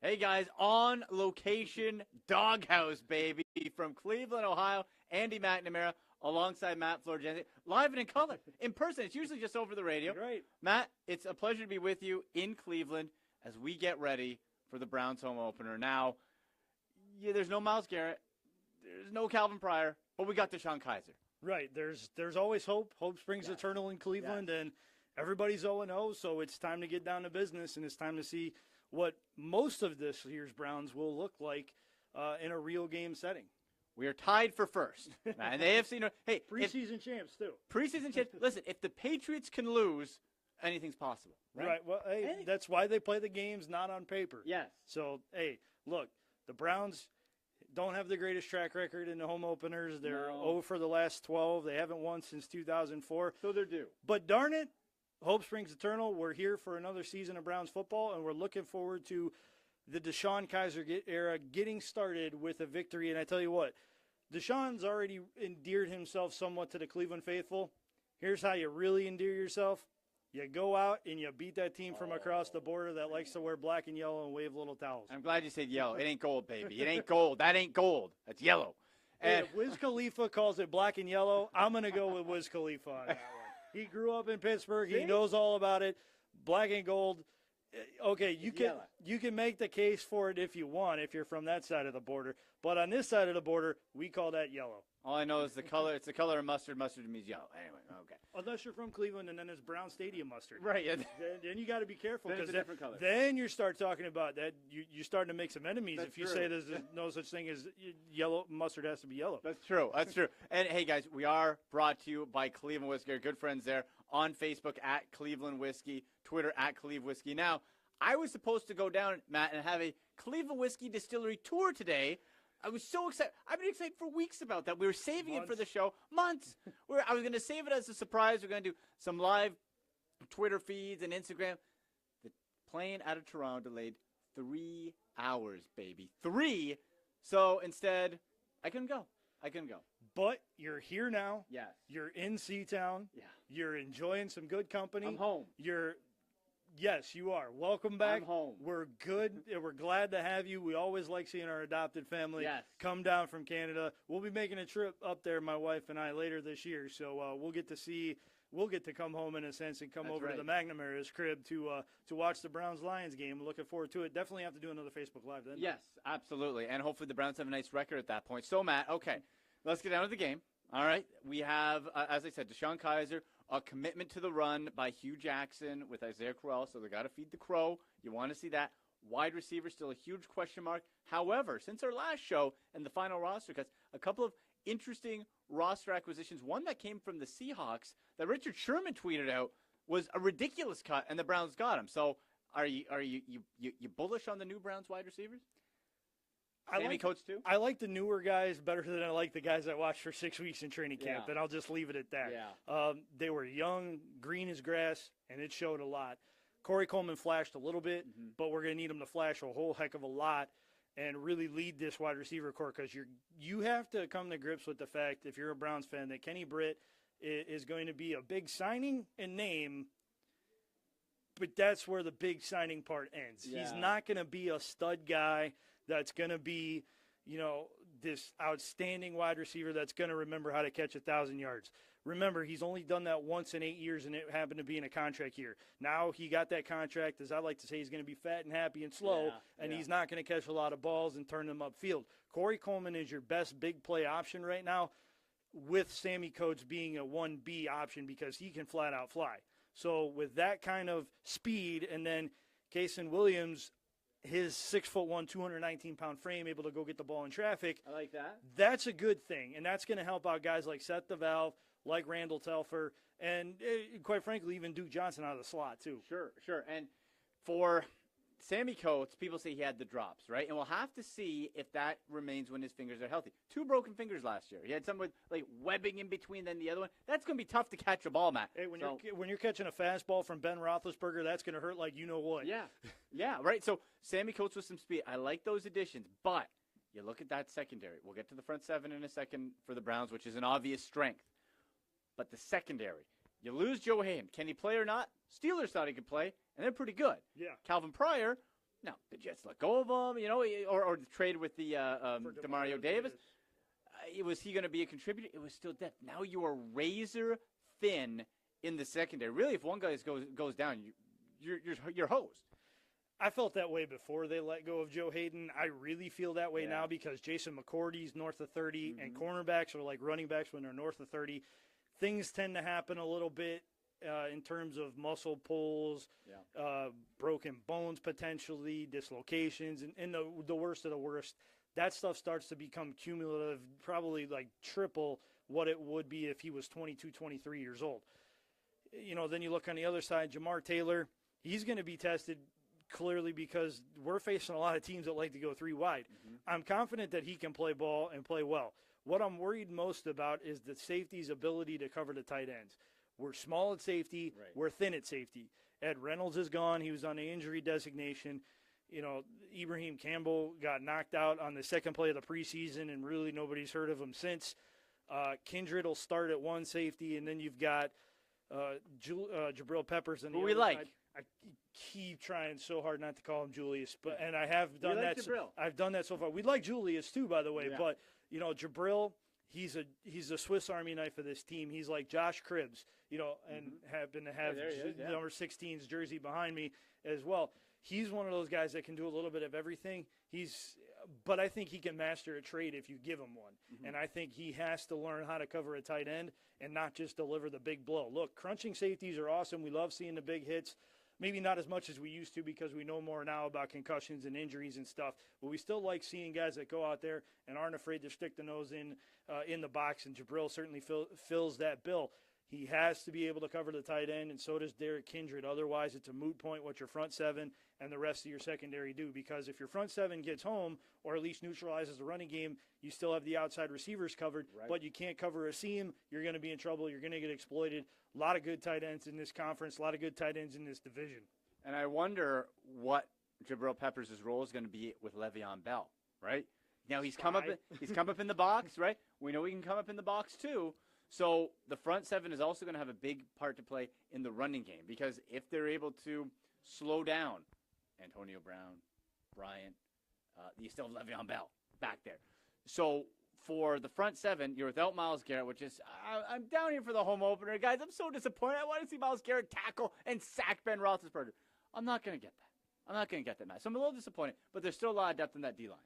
Hey guys, on location, Dawg House, baby, from Cleveland, Ohio. Andy McNamara alongside Matt Florjancic, live and in color, in person. It's usually just over the radio. Right. Matt, it's a pleasure to be with you in Cleveland as we get ready for the Browns home opener. Now, there's no Myles Garrett, there's no Calvin Pryor, but we got Deshaun Kaiser. Right. There's always hope. Hope springs eternal in Cleveland, and everybody's 0-0, so it's time to get down to business, and it's time to see what most of this year's Browns will look like in a real game setting. We are tied for first. And the AFC, hey, preseason champs too. Preseason champs. Listen, if the Patriots can lose, anything's possible. Right. Well, hey, that's why they play the games, not on paper. Yes. So, hey, look, the Browns don't have the greatest track record in the home openers. They're 0 for the last 12. They haven't won since 2004. So they're due. But darn it, hope springs eternal. We're here for another season of Browns football, and we're looking forward to the Deshaun Kaiser era getting started with a victory. And I tell you what, Deshaun's already endeared himself somewhat to the Cleveland faithful. Here's how you really endear yourself. You go out and you beat that team from across the border that likes to wear black and yellow and wave little towels. I'm glad you said yellow. It ain't gold, baby. It ain't gold. That ain't gold. That's yellow. And if Wiz Khalifa calls it black and yellow, I'm going to go with Wiz Khalifa on that one. He grew up in Pittsburgh. See? He knows all about it. Black and gold. Okay, you can make the case for it if you want, if you're from that side of the border. But on this side of the border, we call that yellow. All I know is the color. It's the color of mustard. Mustard means yellow. Anyway, okay. Unless you're from Cleveland and then it's brown stadium mustard. Right. Yeah. Then you got to be careful. Then it's a different color. Then you start talking about that. You're starting to make some enemies. That's if you true. say there's no such thing as yellow, mustard has to be yellow. That's true. That's true. And, hey, guys, we are brought to you by Cleveland Whiskey. Our good friends there on Facebook at Cleveland Whiskey, Twitter at Cleve Whiskey. Now, I was supposed to go down, Matt, and have a Cleveland Whiskey Distillery tour today. I was so excited. I've been excited for weeks about that. We were saving it for the show. Months. I was going to save it as a surprise. We're going to do some live Twitter feeds and Instagram. The plane out of Toronto delayed 3 hours, baby. 3. So instead, I couldn't go. But you're here now. Yes. You're in Seatown. Yeah. You're enjoying some good company. I'm home. Yes, you are. Welcome back. I'm home. We're good. We're glad to have you. We always like seeing our adopted family come down from Canada. We'll be making a trip up there, my wife and I, later this year. So we'll get to come home in a sense and come over to the McNamara's crib to watch the Browns-Lions game. Looking forward to it. Definitely have to do another Facebook Live then. Yes, absolutely. And hopefully the Browns have a nice record at that point. So, Matt, okay, let's get down to the game. All right. We have, as I said, Deshaun Kaiser, a commitment to the run by Hugh Jackson with Isaiah Crowell, so they got to feed the crow. You want to see that. Wide receiver, still a huge question mark. However, since our last show and the final roster cuts, a couple of interesting roster acquisitions. One that came from the Seahawks that Richard Sherman tweeted out was a ridiculous cut, and the Browns got him. So are you bullish on the new Browns wide receivers? Sammy Coates too? I like the newer guys better than I like the guys I watched for 6 weeks in training camp, and I'll just leave it at that. Yeah. They were young, green as grass, and it showed a lot. Corey Coleman flashed a little bit, but we're going to need him to flash a whole heck of a lot and really lead this wide receiver core because you have to come to grips with the fact, if you're a Browns fan, that Kenny Britt is going to be a big signing and name, but that's where the big signing part ends. Yeah. He's not going to be a stud guy that's going to be, this outstanding wide receiver that's going to remember how to catch 1,000 yards. Remember, he's only done that once in 8 years, and it happened to be in a contract year. Now he got that contract, as I like to say, he's going to be fat and happy and slow, and he's not going to catch a lot of balls and turn them upfield. Corey Coleman is your best big play option right now, with Sammy Coates being a 1B option because he can flat-out fly. So with that kind of speed, and then Kason Williams, his 6'1", 219-pound frame, able to go get the ball in traffic. I like that. That's a good thing, and that's going to help out guys like Seth DeValve, like Randall Telfer, and quite frankly, even Duke Johnson out of the slot too. Sure. And for Sammy Coates, people say he had the drops, right? And we'll have to see if that remains when his fingers are healthy. 2 broken fingers last year. He had some with like webbing in between, then the other one. That's going to be tough to catch a ball, Matt. Hey, when you're catching a fastball from Ben Roethlisberger, that's going to hurt like you know what. Yeah, right. So Sammy Coates with some speed. I like those additions, but you look at that secondary. We'll get to the front seven in a second for the Browns, which is an obvious strength. But the secondary, you lose Joe Haden. Can he play or not? Steelers thought he could play, and they're pretty good. Yeah. Calvin Pryor, Now, the Jets let go of him, or the trade with the DeMario Davis. Was he going to be a contributor? It was still depth. Now you are razor thin in the secondary. Really, if one guy goes down, you're hosed. I felt that way before they let go of Joe Hayden. I really feel that way now because Jason McCourty's north of 30, and cornerbacks are like running backs when they're north of 30. Things tend to happen a little bit in terms of muscle pulls, broken bones potentially, dislocations, and the worst of the worst. That stuff starts to become cumulative, probably like triple what it would be if he was 22, 23 years old. Then you look on the other side, Jamar Taylor, he's going to be tested clearly because we're facing a lot of teams that like to go three wide. I'm confident that he can play ball and play well. What I'm worried most about is the safety's ability to cover the tight ends. We're small at safety. Right. We're thin at safety. Ed Reynolds is gone. He was on the injury designation. Ibrahim Campbell got knocked out on the second play of the preseason, and really nobody's heard of him since. Kindred will start at one safety, and then you've got Jabril Peppers. Who we like. I keep trying so hard not to call him Julius, and I have done that. I've done that so far. We like Julius too, by the way. Yeah. But Jabril, he's a Swiss Army knife of this team. He's like Josh Cribbs, and happen to have number 16's jersey behind me as well. He's one of those guys that can do a little bit of everything. But I think he can master a trade if you give him one. And I think he has to learn how to cover a tight end and not just deliver the big blow. Look, crunching safeties are awesome. We love seeing the big hits. Maybe not as much as we used to because we know more now about concussions and injuries and stuff. But we still like seeing guys that go out there and aren't afraid to stick the nose in the box. And Jabril certainly fills that bill. He has to be able to cover the tight end, and so does Derek Kindred. Otherwise, it's a moot point what your front seven and the rest of your secondary do. Because if your front seven gets home, or at least neutralizes the running game, you still have the outside receivers covered, but you can't cover a seam. You're going to be in trouble. You're going to get exploited. A lot of good tight ends in this conference, a lot of good tight ends in this division. And I wonder what Jabril Peppers' role is going to be with Le'Veon Bell, right? Now, he's come up in the box, right? We know he can come up in the box, too. So the front seven is also going to have a big part to play in the running game because if they're able to slow down Antonio Brown, Bryant, you still have Le'Veon Bell back there. So for the front seven, you're without Myles Garrett, which is I'm down here for the home opener. Guys, I'm so disappointed. I want to see Myles Garrett tackle and sack Ben Roethlisberger. I'm not going to get that. Matt. So I'm a little disappointed, but there's still a lot of depth in that D-line.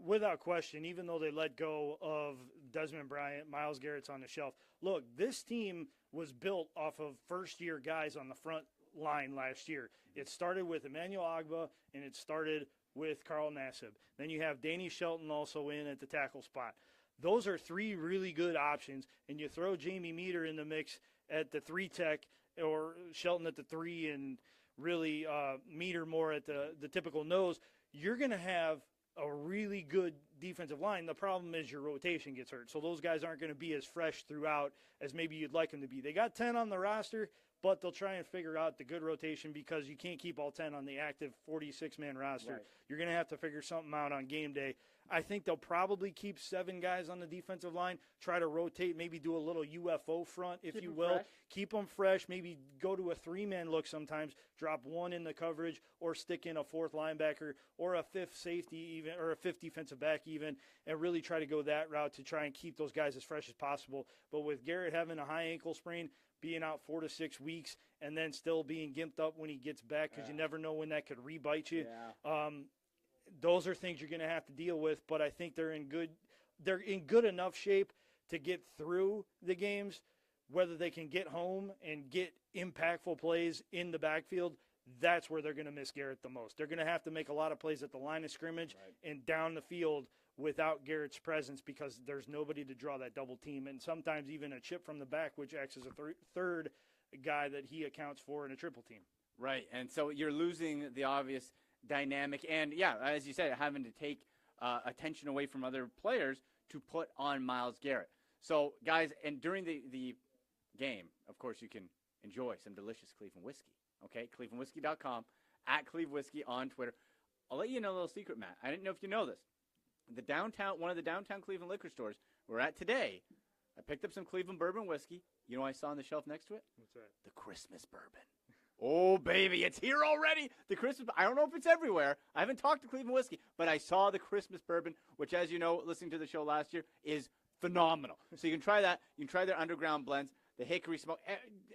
Without question, even though they let go of Desmond Bryant, Myles Garrett's on the shelf. Look, this team was built off of first-year guys on the front line last year. It started with Emmanuel Ogbah, and it started with Carl Nassib. Then you have Danny Shelton also in at the tackle spot. Those are three really good options, and you throw Jamie Meter in the mix at the 3-tech or Shelton at the 3 and really Meter more at the typical nose, you're going to have a really good defensive line. The problem is your rotation gets hurt. So those guys aren't going to be as fresh throughout as maybe you'd like them to be. They got 10 on the roster, but they'll try and figure out the good rotation because you can't keep all 10 on the active 46-man roster. Right. You're going to have to figure something out on game day. I think they'll probably keep 7 guys on the defensive line, try to rotate, maybe do a little UFO front, if you will. Keep them fresh, maybe go to a 3-man look sometimes, drop 1 in the coverage, or stick in a 4th linebacker or a 5th safety even, or a 5th defensive back even, and really try to go that route to try and keep those guys as fresh as possible. But with Garrett having a high ankle sprain, being out 4 to 6 weeks, and then still being gimped up when he gets back because you never know when that could re-bite you. Yeah. Those are things you're going to have to deal with, but I think they're in good enough shape to get through the games. Whether they can get home and get impactful plays in the backfield, that's where they're going to miss Garrett the most. They're going to have to make a lot of plays at the line of scrimmage and down the field without Garrett's presence because there's nobody to draw that double team, and sometimes even a chip from the back, which acts as a third guy that he accounts for in a triple team. Right, and so you're losing the obvious dynamic, and as you said, having to take attention away from other players to put on Myles Garrett. So, guys, and during the game, of course, you can enjoy some delicious Cleveland whiskey. Okay, ClevelandWhiskey.com, at Cleve Whiskey on Twitter. I'll let you know a little secret, Matt. I didn't know if you know this. One of the downtown Cleveland liquor stores we're at today, I picked up some Cleveland bourbon whiskey. You know what I saw on the shelf next to it? What's that? The Christmas bourbon. Oh, baby, it's here already. The Christmas, I don't know if it's everywhere. I haven't talked to Cleveland Whiskey, but I saw the Christmas bourbon, which, as you know, listening to the show last year, is phenomenal. So you can try that. You can try their underground blends, the hickory smoke,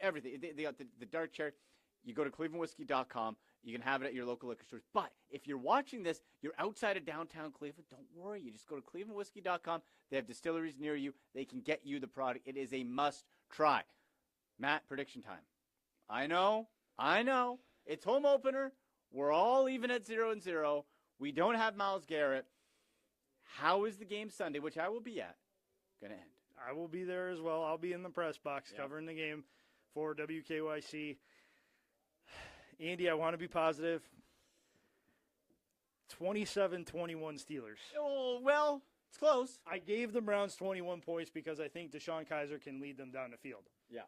everything. They got the dark cherry. You go to clevelandwhiskey.com. You can have it at your local liquor stores. But if you're watching this, you're outside of downtown Cleveland, don't worry. You just go to clevelandwhiskey.com. They have distilleries near you. They can get you the product. It is a must-try. Matt, prediction time. I know. It's home opener. We're all even at 0-0. We don't have Myles Garrett. How is the game Sunday, which I will be at, going to end? I will be there as well. I'll be in the press box covering the game for WKYC. Andy, I want to be positive. 27-21 Steelers. Oh, well, it's close. I gave the Browns 21 points because I think DeShone Kizer can lead them down the field. Yeah.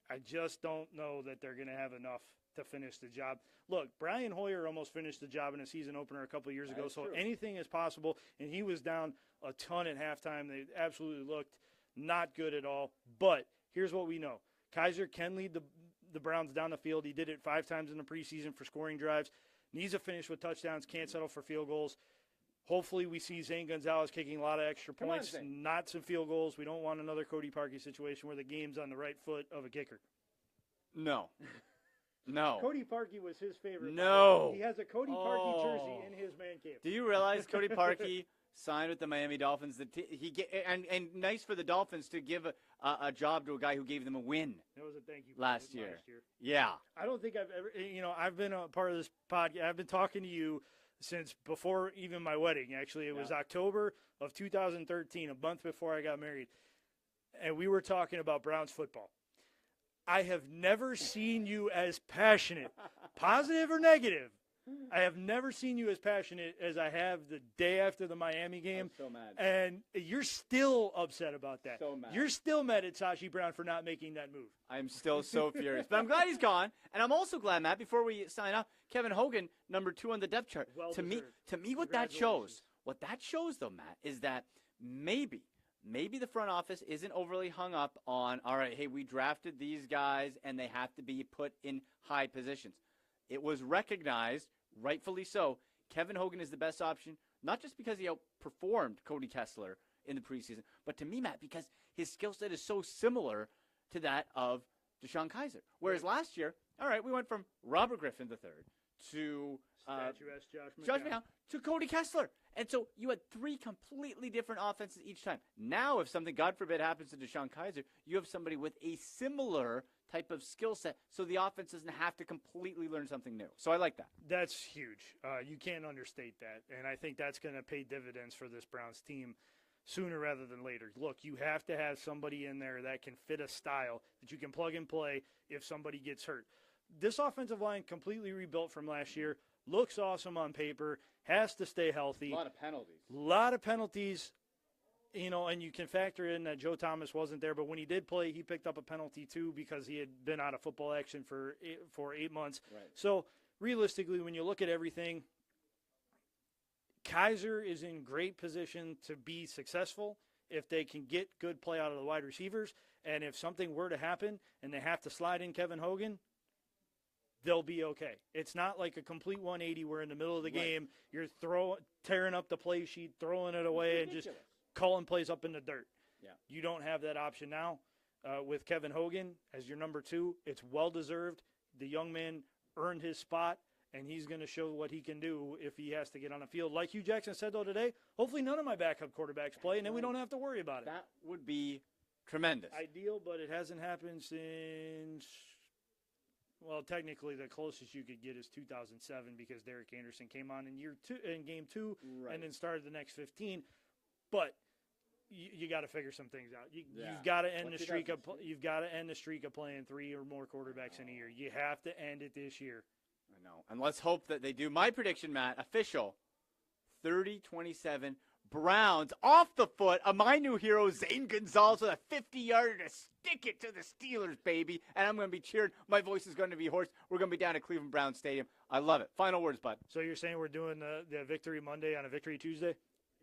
I just don't know that they're going to have enough to finish the job. Look, Brian Hoyer almost finished the job in a season opener a couple of years ago, so anything is possible, and he was down a ton at halftime. They absolutely looked not good at all. But here's what we know. Kizer can lead the Browns down the field. He did it 5 times in the preseason for scoring drives. Needs to finish with touchdowns, can't settle for field goals. Hopefully we see Zane Gonzalez kicking a lot of extra points, not some field goals. We don't want another Cody Parkey situation where the game's on the right foot of a kicker. No. Cody Parkey was his favorite. No. He has a Cody Parkey jersey in his man cave. Do you realize Cody Parkey signed with the Miami Dolphins? And nice for the Dolphins to give a job to a guy who gave them a win. That was a thank you last year. Yeah. I don't think I've ever, I've been a part of this podcast. I've been talking to you since before even my wedding. Actually, it was October of 2013, a month before I got married. And we were talking about Browns football. I have never seen you as passionate, positive or negative. I have never seen you as passionate as I have the day after the Miami game. I'm so mad. And you're still upset about that. So mad. You're still mad at Sashi Brown for not making that move. I'm still so furious. But I'm glad he's gone. And I'm also glad, Matt, before we sign off, Kevin Hogan, number 2 on the depth chart. Well to me, what that shows, though, Matt, is that maybe the front office isn't overly hung up on, all right, hey, we drafted these guys and they have to be put in high positions. It was recognized, rightfully so, Kevin Hogan is the best option, not just because he outperformed Cody Kessler in the preseason, but to me, Matt, because his skill set is so similar to that of DeShone Kizer. Whereas last year, all right, we went from Robert Griffin III to Josh McCown to Cody Kessler. And so you had 3 completely different offenses each time. Now, if something, God forbid, happens to DeShone Kizer, you have somebody with a similar type of skill set, so the offense doesn't have to completely learn something new. So I like that. That's huge. You can't understate that. And I think that's going to pay dividends for this Browns team sooner rather than later. Look, you have to have somebody in there that can fit a style that you can plug and play if somebody gets hurt. This offensive line completely rebuilt from last year, looks awesome on paper, has to stay healthy. A lot of penalties. And you can factor in that Joe Thomas wasn't there, but when he did play, he picked up a penalty too because he had been out of football action for 8 months. Right. So realistically, when you look at everything, Kizer is in great position to be successful if they can get good play out of the wide receivers. And if something were to happen and they have to slide in Kevin Hogan, they'll be okay. It's not like a complete 180 where in the middle of the game you're tearing up the play sheet, throwing it away, and just calling plays up in the dirt. Yeah. You don't have that option now with Kevin Hogan as your number 2. It's well-deserved. The young man earned his spot, and he's going to show what he can do if he has to get on the field. Like Hugh Jackson said, though, today, hopefully none of my backup quarterbacks play, and then we don't have to worry about it. That would be tremendous. Ideal, but it hasn't happened since, well, technically the closest you could get is 2007 because Derek Anderson came on in game 2 and then started the next 15. But you got to figure some things out. You've got to end the streak of playing 3 or more quarterbacks in a year. You have to end it this year. I know. And let's hope that they do. My prediction, Matt, official, 30-27. Browns off the foot of my new hero, Zane Gonzalez, with a 50-yarder to stick it to the Steelers, baby. And I'm going to be cheering. My voice is going to be hoarse. We're going to be down at Cleveland Browns Stadium. I love it. Final words, bud. So you're saying we're doing the Victory Monday on a Victory Tuesday?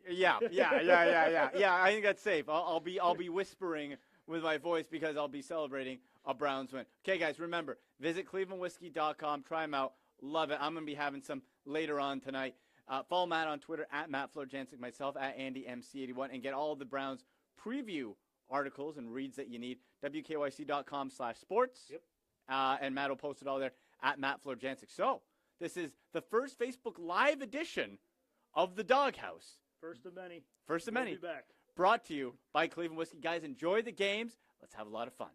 Yeah. I think that's safe. I'll be whispering with my voice because I'll be celebrating a Browns win. Okay, guys, remember, visit clevelandwhiskey.com. Try them out. Love it. I'm going to be having some later on tonight. Follow Matt on Twitter, at Matt Florjancic, myself, at AndyMC81, and get all of the Browns preview articles and reads that you need. WKYC.com/sports. Yep. And Matt will post it all there, at Matt Florjancic. So, this is the first Facebook Live edition of the Dawg House. First of many. First of many. We'll be back. Brought to you by Cleveland Whiskey. Guys, enjoy the games. Let's have a lot of fun.